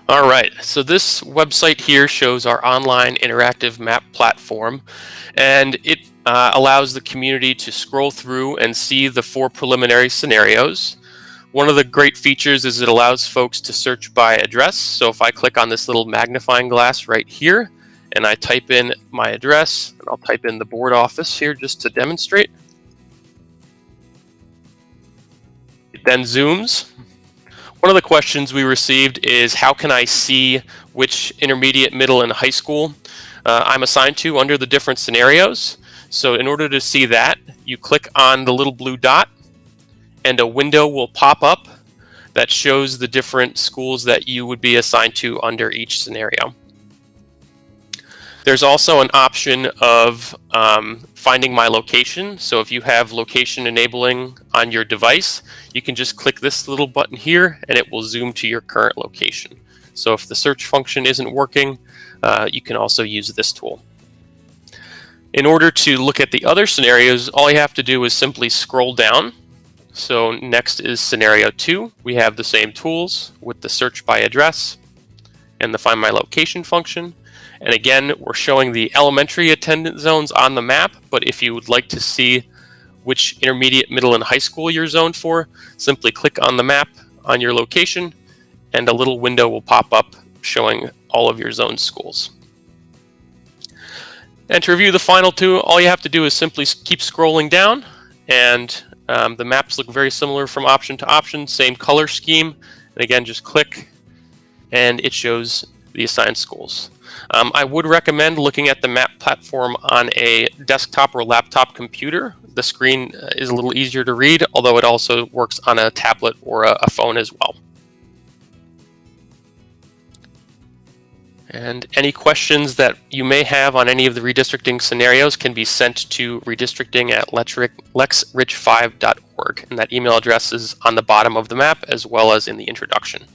All right, so this website here shows our online interactive map platform, and it allows the community to scroll through and see the 4 preliminary scenarios. One of the great features is it allows folks to search by address. So if I click on this little magnifying glass right here, and I type in my address, and I'll type in the board office here just to demonstrate. It then zooms. One of the questions we received is how can I see which intermediate, middle, and high school I'm assigned to under the different scenarios. So in order to see that, you click on the little blue dot and a window will pop up that shows the different schools that you would be assigned to under each scenario. There's also an option of finding my location. So if you have location enabling on your device, you can just click this little button here and it will zoom to your current location. So if the search function isn't working, you can also use this tool. In order to look at the other scenarios, all you have to do is simply scroll down. So next is scenario 2. We have the same tools with the search by address and the find my location function. And again, we're showing the elementary attendance zones on the map, but if you would like to see which intermediate, middle, and high school you're zoned for, simply click on the map on your location, and a little window will pop up showing all of your zoned schools. And to review the final two, all you have to do is simply keep scrolling down, and the maps look very similar from option to option, same color scheme. And again, just click, and it shows the assigned schools. I would recommend looking at the map platform on a desktop or laptop computer. The screen is a little easier to read, although it also works on a tablet or a phone as well. And any questions that you may have on any of the redistricting scenarios can be sent to redistricting@lexrich5.org, and that email address is on the bottom of the map as well as in the introduction.